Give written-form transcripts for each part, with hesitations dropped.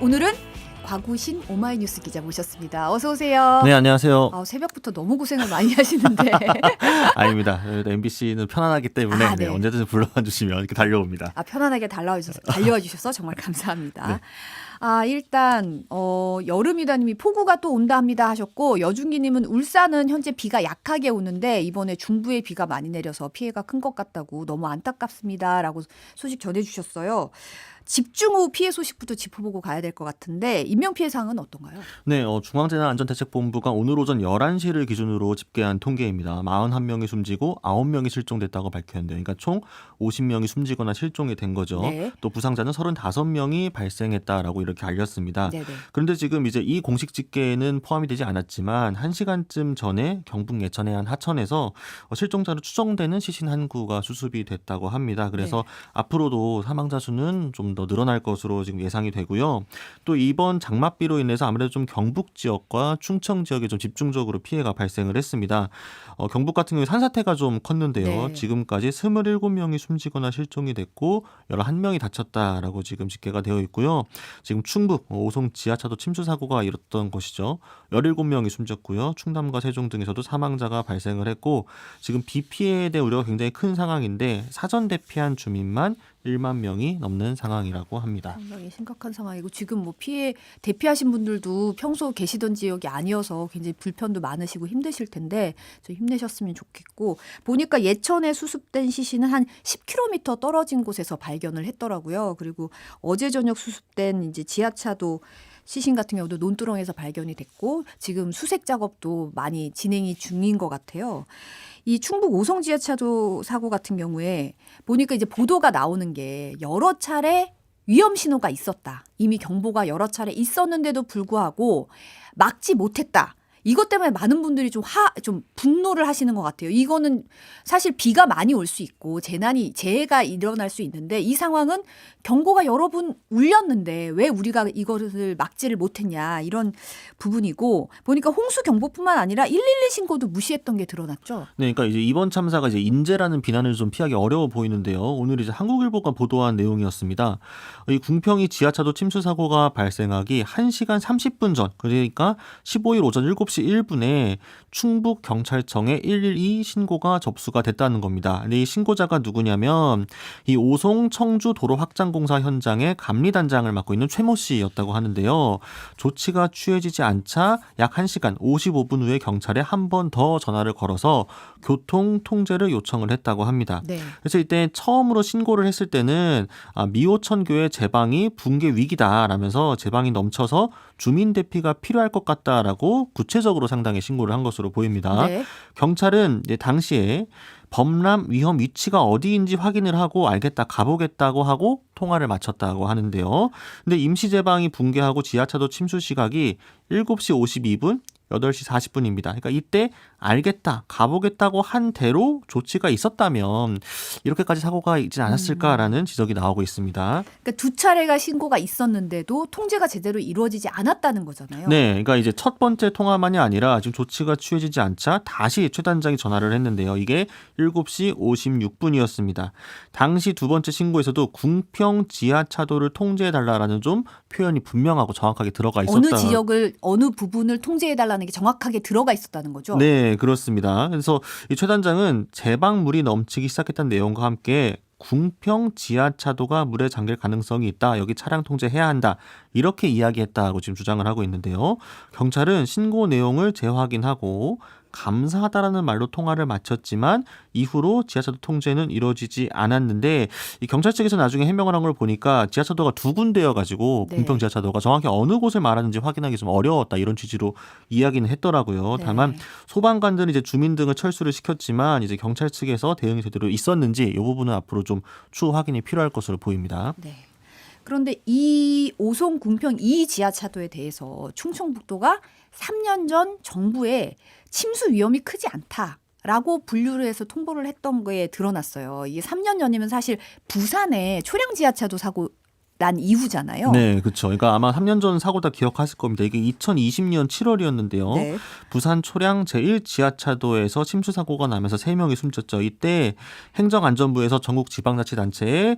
오늘은 곽우신 오마이뉴스 기자 모셨습니다. 어서 오세요. 네, 안녕하세요. 새벽부터 너무 고생을 많이 하시는데. 아닙니다. MBC는 편안하기 때문에 네. 언제든 불러와 주시면 이렇게 달려옵니다. 편안하게 달려와 주셔서 정말 감사합니다. 네. 일단 여름이다님이 폭우가 또 온다 합니다 하셨고, 여중기님은 울산은 현재 비가 약하게 오는데 이번에 중부에 비가 많이 내려서 피해가 큰 것 같다고 너무 안타깝습니다라고 소식 전해주셨어요. 집중호우 피해 소식부터 짚어보고 가야 될 것 같은데 인명피해 사항은 어떤가요? 네, 중앙재난안전대책본부가 오늘 오전 11시를 기준으로 집계한 통계입니다. 41명이 숨지고 9명이 실종됐다고 밝혔는데요. 그러니까 총 50명이 숨지거나 실종이 된 거죠. 네. 또 부상자는 35명이 발생했다라고 이렇게 알렸습니다. 네네. 그런데 지금 이제 이 공식 집계에는 포함이 되지 않았지만 1시간쯤 전에 경북 예천의 한 하천에서 실종자로 추정되는 시신 한 구가 수습이 됐다고 합니다. 그래서 앞으로도 사망자 수는 좀 더 늘어날 것으로 지금 예상이 되고요. 또 이번 장맛비로 인해서 아무래도 좀 경북 지역과 충청 지역에 좀 집중적으로 피해가 발생을 했습니다. 경북 같은 경우에 산사태가 좀 컸는데요. 지금까지 27명이 숨지거나 실종이 됐고 11명이 다쳤다라고 지금 집계가 되어 있고요. 지금 충북 오송 지하차도 침수 사고가 일었던 것이죠. 17명이 숨졌고요. 충남과 세종 등에서도 사망자가 발생을 했고, 지금 비 피해에 대한 우려가 굉장히 큰 상황인데 사전 대피한 주민만 1만 명이 넘는 상황이라고 합니다. 상당히 심각한 상황이고, 지금 피해 대피하신 분들도 평소 계시던 지역이 아니어서 굉장히 불편도 많으시고 힘드실 텐데 좀 힘내셨으면 좋겠고, 보니까 예천에 수습된 시신은 한 10km 떨어진 곳에서 발견을 했더라고요. 그리고 어제 저녁 수습된 이제 지하차도 시신 같은 경우도 논두렁에서 발견이 됐고, 지금 수색 작업도 많이 진행이 중인 것 같아요. 이 충북 오송 지하차도 사고 같은 경우에 보니까 이제 보도가 나오는 게 여러 차례 위험 신호가 있었다. 이미 경보가 여러 차례 있었는데도 불구하고 막지 못했다. 이것 때문에 많은 분들이 좀 분노를 하시는 것 같아요. 이거는 사실 비가 많이 올 수 있고 재해가 일어날 수 있는데, 이 상황은 경고가 여러 번 울렸는데 왜 우리가 이것을 막지를 못했냐, 이런 부분이고, 보니까 홍수 경보뿐만 아니라 112 신고도 무시했던 게 드러났죠. 네, 그러니까 이제 이번 참사가 이제 인재라는 비난을 좀 피하기 어려워 보이는데요. 오늘 이제 한국일보가 보도한 내용이었습니다. 이 궁평이 지하차도 침수 사고가 발생하기 1시간 30분 전, 그러니까 15일 오전 7시 1분에 충북 경찰청에 112 신고가 접수가 됐다는 겁니다. 근데 이 신고자가 누구냐면 이 오송 청주 도로 확장 공사 현장의 감리단장을 맡고 있는 최모 씨였다고 하는데요. 조치가 취해지지 않자 약 1시간 55분 후에 경찰에 한 번 더 전화를 걸어서 교통 통제를 요청을 했다고 합니다. 네. 그래서 이때 처음으로 신고를 했을 때는 미호천교의 제방이 붕괴 위기다라면서 제방이 넘쳐서 주민 대피가 필요할 것 같다라고 구체적으로 상당히 신고를 한 것으로 보입니다. 네. 경찰은 이제 당시에 범람 위험 위치가 어디인지 확인을 하고 알겠다, 가보겠다고 하고 통화를 마쳤다고 하는데요. 근데 임시 제방이 붕괴하고 지하차도 침수 시각이 7시 52분, 8시 40분입니다. 그러니까 이때 알겠다, 가보겠다고 한 대로 조치가 있었다면 이렇게까지 사고가 있지 않았을까라는 지적이 나오고 있습니다. 그러니까 두 차례가 신고가 있었는데도 통제가 제대로 이루어지지 않았다는 거잖아요. 네, 그러니까 이제 첫 번째 통화만이 아니라 지금 조치가 취해지지 않자 다시 최 단장이 전화를 했는데요. 이게 7시 56분이었습니다. 당시 두 번째 신고에서도 궁평 지하차도를 통제해달라는 좀 표현이 분명하고 정확하게 들어가 있었다. 어느 지역을, 어느 부분을 통제해달라는 게 정확하게 들어가 있었다는 거죠? 네, 그렇습니다. 그래서 이 최 단장은 제방물이 넘치기 시작했다는 내용과 함께 궁평 지하차도가 물에 잠길 가능성이 있다. 여기 차량 통제해야 한다. 이렇게 이야기했다고 지금 주장을 하고 있는데요. 경찰은 신고 내용을 재확인하고 감사하다라는 말로 통화를 마쳤지만 이후로 지하차도 통제는 이루어지지 않았는데, 이 경찰 측에서 나중에 해명을 한 걸 보니까 지하차도가 두 군데여가지고 궁평 지하차도가 정확히 어느 곳을 말하는지 확인하기 좀 어려웠다, 이런 취지로 이야기는 했더라고요. 다만 소방관들은 이제 주민 등을 철수를 시켰지만 이제 경찰 측에서 대응이 제대로 있었는지 이 부분은 앞으로 좀 추후 확인이 필요할 것으로 보입니다. 네. 그런데 이 오송 궁평 이 지하차도에 대해서 충청북도가 3년 전 정부에 침수 위험이 크지 않다라고 분류를 해서 통보를 했던 게 드러났어요. 이게 3년 전이면 사실 부산에 초량 지하차도 사고 난 이후잖아요. 네, 그렇죠. 그러니까 아마 3년 전 사고 다 기억하실 겁니다. 이게 2020년 7월이었는데요. 네. 부산 초량 제1 지하차도에서 침수 사고가 나면서 3명이 숨졌죠. 이때 행정안전부에서 전국 지방자치단체에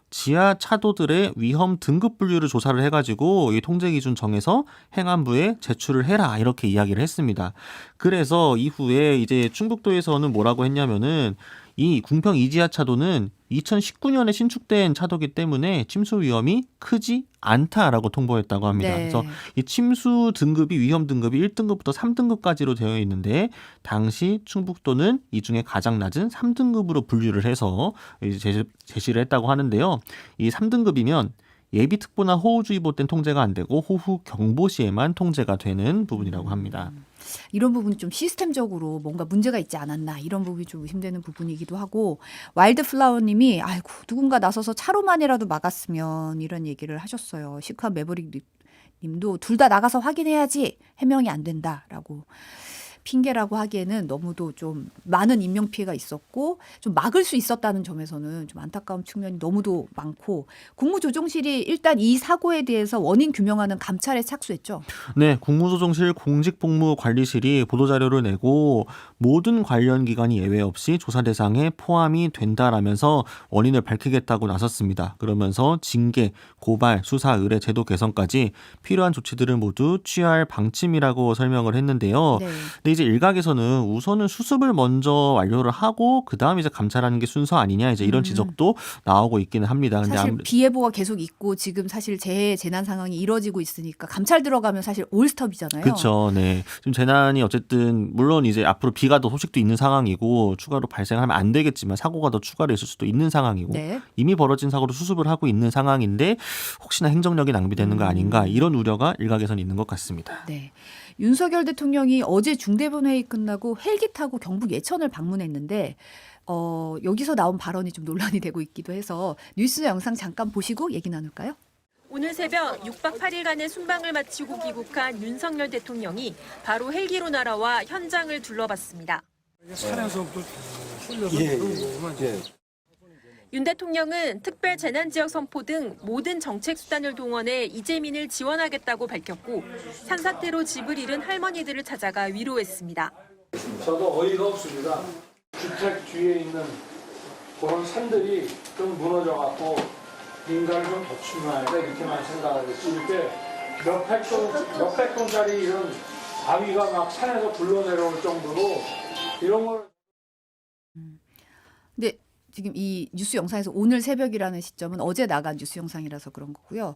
지하차도들의 위험 등급 분류를 조사를 해가지고 이 통제 기준 정해서 행안부에 제출을 해라 이렇게 이야기를 했습니다. 그래서 이후에 이제 충북도에서는 뭐라고 했냐면은 이 궁평 이지하차도는 2019년에 신축된 차도기 때문에 침수 위험이 크지 않다라고 통보했다고 합니다. 네. 그래서 이 침수 등급이 위험 등급이 1등급부터 3등급까지로 되어 있는데 당시 충북도는 이 중에 가장 낮은 3등급으로 분류를 해서 이제 제시를 했다고 하는데요. 이 3등급이면 예비특보나 호우주의보 땐 통제가 안 되고 호우 경보 시에만 통제가 되는 부분이라고 합니다. 이런 부분이 좀 시스템적으로 뭔가 문제가 있지 않았나 이런 부분이 좀 의심되는 부분이기도 하고 와일드플라워님이 아이고 누군가 나서서 차로만이라도 막았으면 이런 얘기를 하셨어요. 시크한 매버릭 님도 둘 다 나가서 확인해야지 해명이 안 된다라고 핑계라고 하기에는 너무도 좀 많은 인명피해가 있었고 좀 막을 수 있었다는 점에서는 좀 안타까운 측면이 너무도 많고 국무조정실이 일단 이 사고에 대해서 원인 규명하는 감찰에 착수했죠. 네, 국무조정실 공직복무관리실이 보도자료를 내고 모든 관련 기관이 예외 없이 조사 대상에 포함이 된다라면서 원인을 밝히겠다고 나섰습니다. 그러면서 징계, 고발, 수사, 의뢰, 제도 개선까지 필요한 조치들을 모두 취할 방침이라고 설명을 했는데요. 네. 근데 이제 일각에서는 우선은 수습을 먼저 완료를 하고 그다음 이제 감찰하는 게 순서 아니냐 이제 이런 지적도 나오고 있기는 합니다. 근데 사실 비 예보가 계속 있고 지금 사실 재난 상황이 이뤄지고 있으니까 감찰 들어가면 사실 올스톱이잖아요. 그렇죠. 네. 지금 재난이 어쨌든 물론 이제 앞으로 비가 더 소식도 있는 상황이고 추가로 발생하면 안 되겠지만 사고가 더 추가로 있을 수도 있는 상황이고 네. 이미 벌어진 사고로 수습을 하고 있는 상황인데 혹시나 행정력이 낭비되는 거 아닌가 이런 우려가 일각에서는 있는 것 같습니다. 네. 윤석열 대통령이 어제 중대본 회의 끝나고 헬기 타고 경북 예천을 방문했는데 여기서 나온 발언이 좀 논란이 되고 있기도 해서 뉴스 영상 잠깐 보시고 얘기 나눌까요? 오늘 새벽 6박 8일간의 순방을 마치고 귀국한 윤석열 대통령이 바로 헬기로 날아와 현장을 둘러봤습니다. 산에서부터 흘려서 윤 대통령은 특별 재난지역 선포 등 모든 정책 수단을 동원해 이재민을 지원하겠다고 밝혔고 산사태로 집을 잃은 할머니들을 찾아가 위로했습니다. 저도 어이가 없습니다. 주택 뒤에 있는 그런 산들이 좀 무너져갖고 인간을 좀 더 침해해야 돼 이렇게만 생각하겠지. 이렇게 몇백 톤짜리 이런 바위가 막 산에서 굴러내려올 정도로 이런 걸. 근데 지금 이 뉴스 영상에서 오늘 새벽이라는 시점은 어제 나간 뉴스 영상이라서 그런 거고요.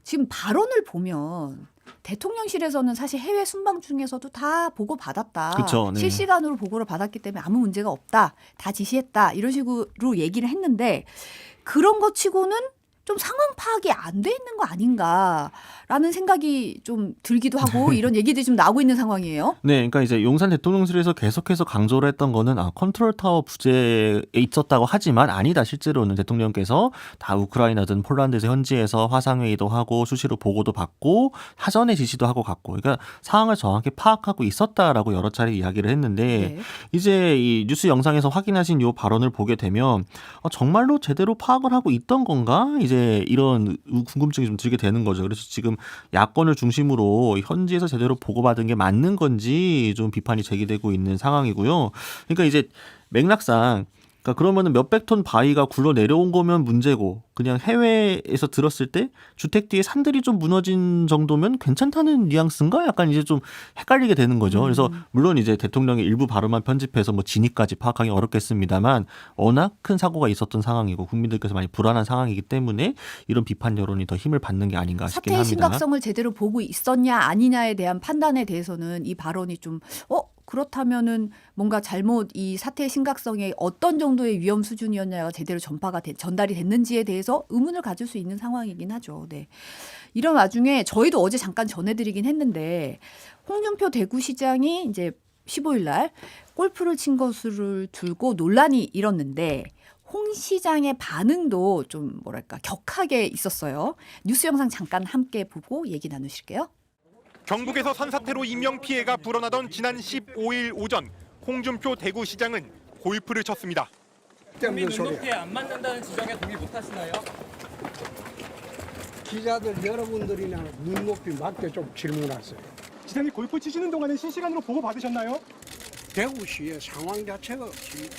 지금 발언을 보면 대통령실에서는 사실 해외 순방 중에서도 다 보고 받았다. 그쵸, 네. 실시간으로 보고를 받았기 때문에 아무 문제가 없다. 다 지시했다. 이런 식으로 얘기를 했는데 그런 것 치고는 좀 상황 파악이 안 돼 있는 거 아닌가라는 생각이 좀 들기도 하고 이런 얘기들이 좀 나오고 있는 상황이에요. 네, 그러니까 이제 용산 대통령실에서 계속해서 강조를 했던 거는 컨트롤 타워 부재에 있었다고 하지만 아니다. 실제로는 대통령께서 다 우크라이나든 폴란드에서 현지에서 화상회의도 하고 수시로 보고도 받고 사전에 지시도 하고 갔고, 그러니까 상황을 정확히 파악하고 있었다라고 여러 차례 이야기를 했는데 네. 이제 이 뉴스 영상에서 확인하신 요 발언을 보게 되면 정말로 제대로 파악을 하고 있던 건가? 이제 이런 궁금증이 좀 들게 되는 거죠. 그래서 지금 야권을 중심으로 현지에서 제대로 보고받은 게 맞는 건지 좀 비판이 제기되고 있는 상황이고요. 그러니까 이제 맥락상 그러니까 그러면은 몇백 톤 바위가 굴러 내려온 거면 문제고 그냥 해외에서 들었을 때 주택 뒤에 산들이 좀 무너진 정도면 괜찮다는 뉘앙스인가? 약간 이제 좀 헷갈리게 되는 거죠. 그래서 물론 이제 대통령의 일부 발언만 편집해서 뭐 진위까지 파악하기 어렵겠습니다만 워낙 큰 사고가 있었던 상황이고 국민들께서 많이 불안한 상황이기 때문에 이런 비판 여론이 더 힘을 받는 게 아닌가 싶긴 사태의 합니다. 심각성을 제대로 보고 있었냐 아니냐에 대한 판단에 대해서는 이 발언이 좀 그렇다면은 뭔가 잘못 이 사태의 심각성에 어떤 정도의 위험 수준이었냐가 제대로 전달이 됐는지에 대해서 의문을 가질 수 있는 상황이긴 하죠. 네. 이런 와중에 저희도 어제 잠깐 전해드리긴 했는데 홍준표 대구시장이 이제 15일 날 골프를 친 것을 두고 논란이 일었는데 홍 시장의 반응도 좀 뭐랄까 격하게 있었어요. 뉴스 영상 잠깐 함께 보고 얘기 나누실게요. 경북에서 산사태로 인명피해가 불어나던 지난 15일 오전 홍준표 대구시장은 골프를 쳤습니다. 국민 눈높이에 안 맞는다는 지적에 동의 못하시나요? 기자들 여러분들이나 눈높이 맞게 좀 질문하세요. 지사님 골프 치시는 동안에 실시간으로 보고 받으셨나요? 대구시의 상황 자체가 없습니다.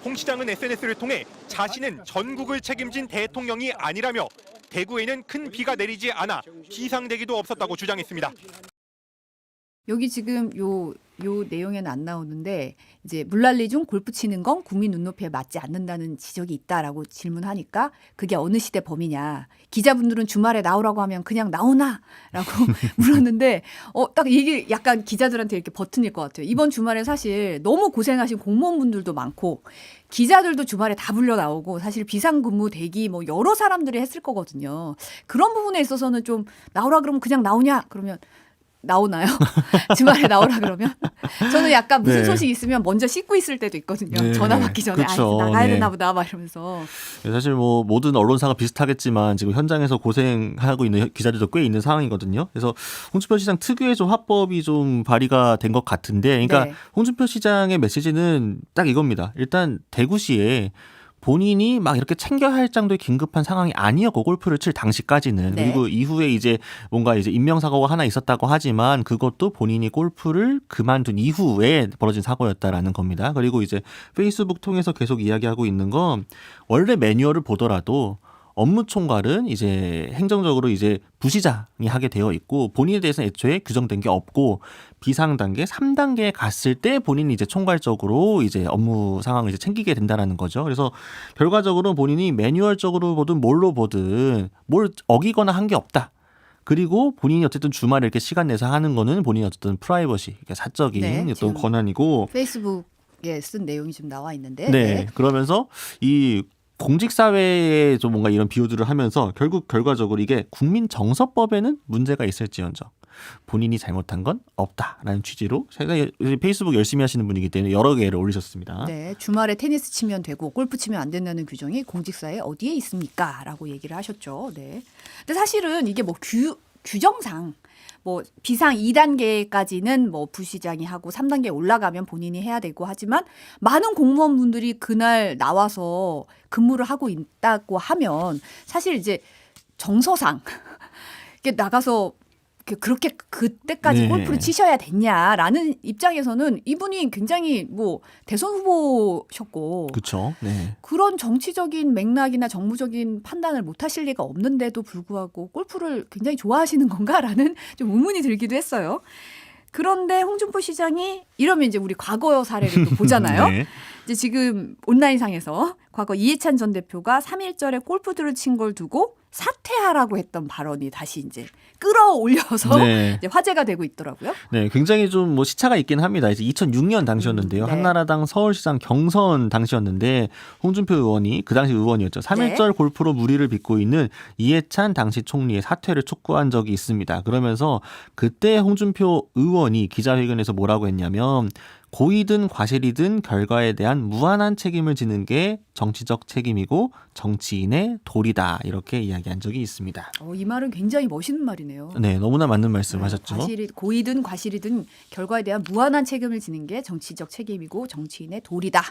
홍 시장은 SNS를 통해 자신은 전국을 책임진 대통령이 아니라며 대구에는 큰 비가 내리지 않아 비상대기도 없었다고 주장했습니다. 여기 지금 요 내용에는 안 나오는데 이제 물난리 중 골프 치는 건 국민 눈높이에 맞지 않는다는 지적이 있다라고 질문하니까 그게 어느 시대 범위냐. 기자분들은 주말에 나오라고 하면 그냥 나오나라고 물었는데 딱 이게 약간 기자들한테 이렇게 버튼일 것 같아요. 이번 주말에 사실 너무 고생하신 공무원분들도 많고 기자들도 주말에 다 불려 나오고 사실 비상근무 대기 뭐 여러 사람들이 했을 거거든요. 그런 부분에 있어서는 좀 나오라 그러면 그냥 나오냐? 그러면 나오나요? 주말에 나오라 그러면? 저는 약간 무슨 네. 소식 있으면 먼저 씻고 있을 때도 있거든요. 네. 전화 받기 전에 그쵸. 나가야 네. 되나 보다 막 이러면서. 사실 뭐 모든 언론사가 비슷하겠지만 지금 현장에서 고생하고 있는 기자들도 꽤 있는 상황이거든요. 그래서 홍준표 시장 특유의 좀 화법이 좀 발휘가 된 것 같은데, 그러니까 네. 홍준표 시장의 메시지는 딱 이겁니다. 일단 대구시에 본인이 막 이렇게 챙겨야 할 정도의 긴급한 상황이 아니었고 골프를 칠 당시까지는. 네. 그리고 이후에 이제 뭔가 이제 인명사고가 하나 있었다고 하지만 그것도 본인이 골프를 그만둔 이후에 벌어진 사고였다라는 겁니다. 그리고 이제 페이스북 통해서 계속 이야기하고 있는 건 원래 매뉴얼을 보더라도 업무 총괄은 이제 행정적으로 이제 부시장이 하게 되어 있고 본인에 대해서는 애초에 규정된 게 없고 비상 단계 3단계에 갔을 때 본인이 이제 총괄적으로 이제 업무 상황을 이제 챙기게 된다라는 거죠. 그래서 결과적으로 본인이 매뉴얼적으로 보든 뭘로 보든 뭘 어기거나 한 게 없다. 그리고 본인이 어쨌든 주말에 이렇게 시간 내서 하는 거는 본인이 어쨌든 프라이버시, 그러니까 사적인 네, 어떤 지금 권한이고 페이스북에 쓴 내용이 좀 나와 있는데. 네. 그러면서 이 공직사회에 좀 뭔가 이런 비유들을 하면서 결국 결과적으로 이게 국민정서법에는 문제가 있을지언정 본인이 잘못한 건 없다라는 취지로 제가 페이스북 열심히 하시는 분이기 때문에 여러 개를 올리셨습니다. 네, 주말에 테니스 치면 되고 골프 치면 안 된다는 규정이 공직사에 어디에 있습니까? 라고 얘기를 하셨죠. 네. 근데 사실은 이게 뭐 규정상 뭐 비상 2단계까지는 뭐 부시장이 하고 3단계 올라가면 본인이 해야 되고 하지만 많은 공무원분들이 그날 나와서 근무를 하고 있다고 하면 사실 이제 정서상 이게 나가서 그렇게 그때까지 네. 골프를 치셔야 됐냐라는 입장에서는 이분이 굉장히 뭐 대선 후보셨고 그렇죠. 네. 그런 정치적인 맥락이나 정무적인 판단을 못 하실 리가 없는데도 불구하고 골프를 굉장히 좋아하시는 건가라는 좀 의문이 들기도 했어요. 그런데 홍준표 시장이 이러면 이제 우리 과거 사례를 또 보잖아요. 네. 이제 지금 온라인상에서 과거 이해찬 전 대표가 3.1절에 골프들을 친 걸 두고 사퇴하라고 했던 발언이 다시 이제 끌어올려서 네. 이제 화제가 되고 있더라고요. 네, 굉장히 좀 뭐 시차가 있긴 합니다. 이제 2006년 당시였는데요. 네. 한나라당 서울시장 경선 당시였는데 홍준표 의원이 그 당시 의원이었죠. 3.1절 골프로 무리를 빚고 있는 이해찬 당시 총리의 사퇴를 촉구한 적이 있습니다. 그러면서 그때 홍준표 의원이 기자회견에서 뭐라고 했냐면 고의든 과실이든 결과에 대한 무한한 책임을 지는 게 정치적 책임이고 정치인의 도리다 이렇게 이야기한 적이 있습니다. 이 말은 굉장히 멋있는 말이네요. 네, 너무나 맞는 말씀하셨죠. 고의든 과실이든 결과에 대한 무한한 책임을 지는 게 정치적 책임이고 정치인의 도리다.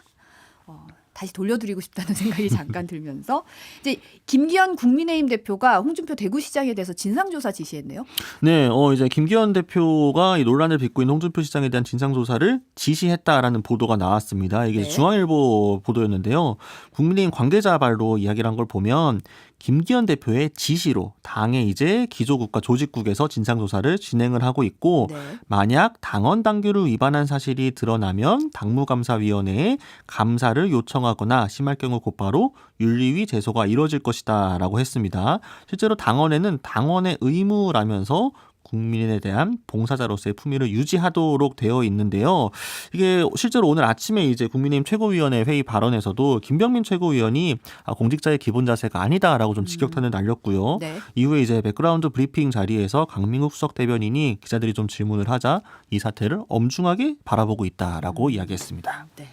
다시 돌려드리고 싶다는 생각이 잠깐 들면서 이제 김기현 국민의힘 대표가 홍준표 대구시장에 대해서 진상조사 지시했네요. 네, 이제 김기현 대표가 이 논란을 빚고 있는 홍준표 시장에 대한 진상조사를 지시했다라는 보도가 나왔습니다. 이게 네. 중앙일보 보도였는데요. 국민의힘 관계자 발로 이야기를 한 걸 보면 김기현 대표의 지시로 당의 이제 기조국과 조직국에서 진상조사를 진행을 하고 있고 네. 만약 당원 당규를 위반한 사실이 드러나면 당무감사위원회에 감사를 요청하거나 심할 경우 곧바로 윤리위 제소가 이뤄질 것이다라고 했습니다. 실제로 당원에는 당원의 의무라면서 국민에 대한 봉사자로서의 품위를 유지하도록 되어 있는데요. 이게 실제로 오늘 아침에 이제 국민의힘 최고위원회 회의 발언에서도 김병민 최고위원이 공직자의 기본 자세가 아니다라고 좀 직격탄을 날렸고요. 네. 이후에 이제 백그라운드 브리핑 자리에서 강민국 수석 대변인이 기자들이 좀 질문을 하자 이 사태를 엄중하게 바라보고 있다라고 이야기했습니다. 네.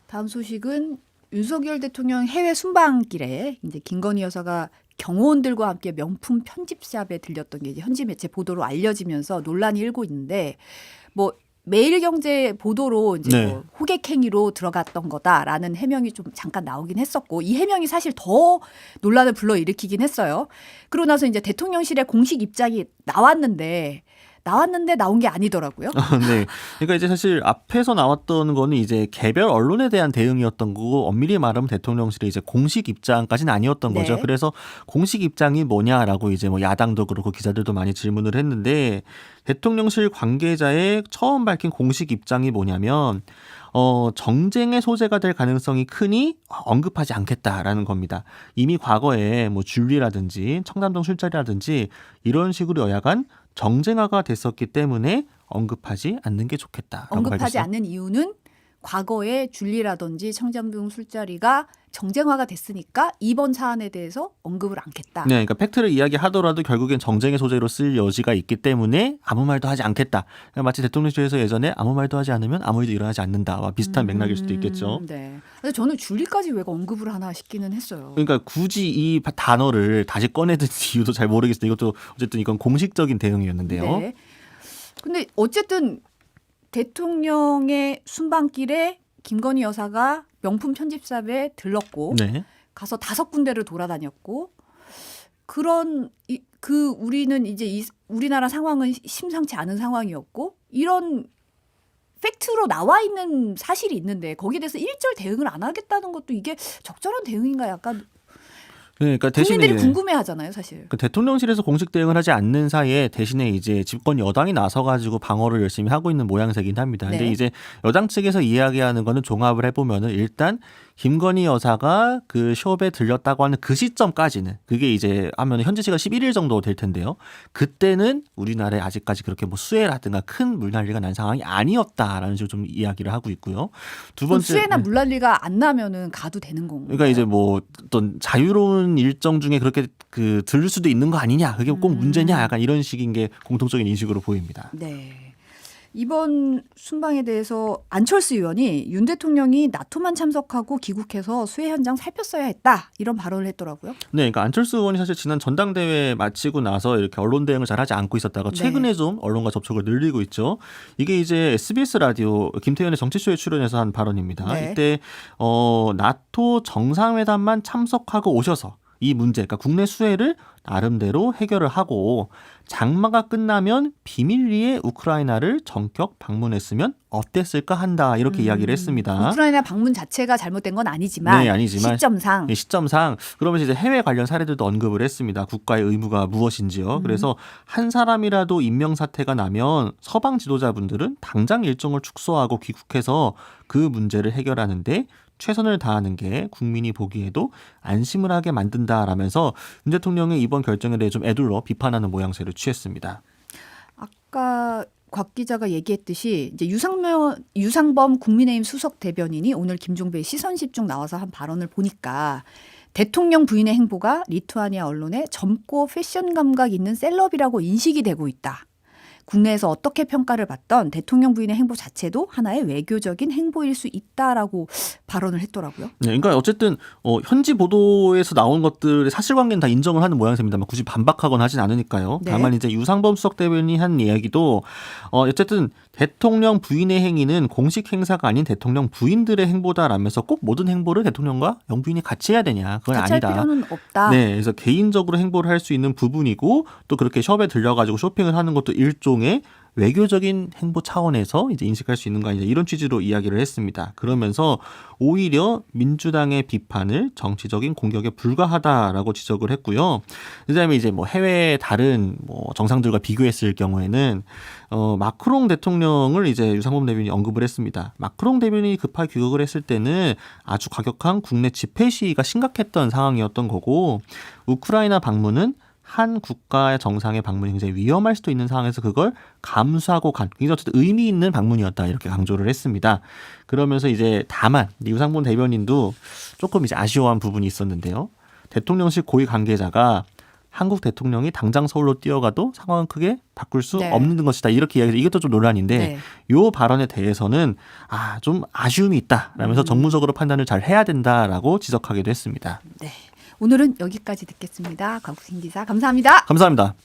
다음 소식은 윤석열 대통령 해외 순방길에 이제 김건희 여사가 경호원들과 함께 명품 편집샵에 들렸던 게 이제 현지 매체 보도로 알려지면서 논란이 일고 있는데 뭐 매일경제 보도로 이제 네. 뭐 호객행위로 들어갔던 거다라는 해명이 좀 잠깐 나오긴 했었고 이 해명이 사실 더 논란을 불러일으키긴 했어요. 그러고 나서 이제 대통령실의 공식 입장이 나왔는데 나온 게 아니더라고요. 네. 그러니까 이제 사실 앞에서 나왔던 거는 이제 개별 언론에 대한 대응이었던 거고 엄밀히 말하면 대통령실의 이제 공식 입장까지는 아니었던 거죠. 네. 그래서 공식 입장이 뭐냐라고 이제 뭐 야당도 그렇고 기자들도 많이 질문을 했는데 대통령실 관계자의 처음 밝힌 공식 입장이 뭐냐면 정쟁의 소재가 될 가능성이 크니 언급하지 않겠다라는 겁니다. 이미 과거에 뭐 줄리라든지 청담동 술자리라든지 이런 식으로 여야간 정쟁화가 됐었기 때문에 언급하지 않는 게 좋겠다라고 언급하지 밝혔어요. 않는 이유는 과거에 줄리라든지 청담동 술자리가 정쟁화가 됐으니까 이번 사안에 대해서 언급을 않겠다. 네, 그러니까 팩트를 이야기하더라도 결국엔 정쟁의 소재로 쓸 여지가 있기 때문에 아무 말도 하지 않겠다. 그러니까 마치 대통령실에서 예전에 아무 말도 하지 않으면 아무 일도 일어나지 않는다와 비슷한 맥락일 수도 있겠죠. 네. 근데 저는 줄리까지 왜 언급을 하나 싶기는 했어요. 그러니까 굳이 이 단어를 다시 꺼내든 이유도 잘 모르겠어요. 이것도 어쨌든 이건 공식적인 대응이었는데요. 네. 근데 어쨌든 대통령의 순방길에 김건희 여사가 명품 편집샵에 들렀고 네. 가서 5군데를 돌아다녔고 우리는 이제 우리나라 상황은 심상치 않은 상황이었고 이런 팩트로 나와 있는 사실이 있는데 거기에 대해서 일절 대응을 안 하겠다는 것도 이게 적절한 대응인가 약간 그러니까 대신에 국민들이 이제 궁금해하잖아요, 사실. 그 대통령실에서 공식 대응을 하지 않는 사이에 대신에 이제 집권 여당이 나서가지고 방어를 열심히 하고 있는 모양새긴 합니다. 근데 네. 이제 여당 측에서 이야기하는 거는 종합을 해보면은 일단 김건희 여사가 그 숍에 들렸다고 하는 그 시점까지는 그게 이제 하면 현지 시간 11일 정도 될 텐데요. 그때는 우리나라에 아직까지 그렇게 뭐 수해라든가 큰 물난리가 난 상황이 아니었다라는 식으로 좀 이야기를 하고 있고요. 두 그럼 번째 수해나 물난리가 안 나면은 가도 되는 건가요? 그러니까 이제 뭐 어떤 자유로운 일정 중에 그렇게 그 들을 수도 있는 거 아니냐 그게 꼭 문제냐 약간 이런 식인 게 공통적인 인식으로 보입니다. 네. 이번 순방에 대해서 안철수 의원이 윤 대통령이 나토만 참석하고 귀국해서 수해 현장 살폈어야 했다 이런 발언을 했더라고요. 네, 그러니까 안철수 의원이 사실 지난 전당대회 마치고 나서 이렇게 언론 대응을 잘하지 않고 있었다가 네. 최근에 좀 언론과 접촉을 늘리고 있죠. 이게 이제 SBS 라디오 김태현의 정치쇼에 출연해서 한 발언입니다. 네. 이때 나토 정상회담만 참석하고 오셔서 이 문제, 그러니까 국내 수해를 나름대로 해결을 하고 장마가 끝나면 비밀리에 우크라이나를 전격 방문했으면 어땠을까 한다 이렇게 이야기를 했습니다. 우크라이나 방문 자체가 잘못된 건 아니지만, 네, 아니지만 시점상 이 시점상 그러면서 이제 해외 관련 사례들도 언급을 했습니다. 국가의 의무가 무엇인지요. 그래서 한 사람이라도 인명 사태가 나면 서방 지도자분들은 당장 일정을 축소하고 귀국해서 그 문제를 해결하는데 최선을 다하는 게 국민이 보기에도 안심을 하게 만든다라면서 윤 대통령의 이번 결정에 대해 좀 애둘러 비판하는 모양새를 취했습니다. 아까 곽 기자가 얘기했듯이 이제 유상범 국민의힘 수석 대변인이 오늘 김종배의 시선집중 나와서 한 발언을 보니까 대통령 부인의 행보가 리투아니아 언론에 젊고 패션 감각 있는 셀럽이라고 인식이 되고 있다. 국내에서 어떻게 평가를 받던 대통령 부인의 행보 자체도 하나의 외교적인 행보일 수 있다라고 발언을 했더라고요. 네, 그러니까 어쨌든 현지 보도에서 나온 것들의 사실관계는 다 인정을 하는 모양새입니다만 굳이 반박하거나 하진 않으니까요. 네. 다만 이제 유상범 수석 대변인이 한 이야기도 어쨌든 대통령 부인의 행위는 공식 행사가 아닌 대통령 부인들의 행보다라면서 꼭 모든 행보를 대통령과 영부인이 같이 해야 되냐? 그건 같이 할 아니다. 필요는 없다. 네, 그래서 개인적으로 행보를 할 수 있는 부분이고 또 그렇게 숍에 들려가지고 쇼핑을 하는 것도 일종의 외교적인 행보 차원에서 이제 인식할 수 있는 거 아니냐 이런 취지로 이야기를 했습니다. 그러면서 오히려 민주당의 비판을 정치적인 공격에 불과하다라고 지적을 했고요. 그다음에 이제 뭐 해외 다른 뭐 정상들과 비교했을 경우에는 마크롱 대통령을 이제 유상범 대변인이 언급을 했습니다. 마크롱 대변인이 급하게 귀국을 했을 때는 아주 과격한 국내 집회 시위가 심각했던 상황이었던 거고 우크라이나 방문은 한 국가의 정상의 방문이 굉장히 위험할 수도 있는 상황에서 그걸 감수하고 간 굉장히 어쨌든 의미 있는 방문이었다 이렇게 강조를 했습니다. 그러면서 이제 다만 유상범 대변인도 조금 이제 아쉬워한 부분이 있었는데요. 대통령실 고위 관계자가 한국 대통령이 당장 서울로 뛰어가도 상황은 크게 바꿀 수 네. 없는 것이다 이렇게 이야기해서 이것도 좀 논란인데 네. 이 발언에 대해서는 좀 아쉬움이 있다라면서 정무적으로 판단을 잘 해야 된다라고 지적하기도 했습니다. 네. 오늘은 여기까지 듣겠습니다. 곽우신 기자 감사합니다. 감사합니다.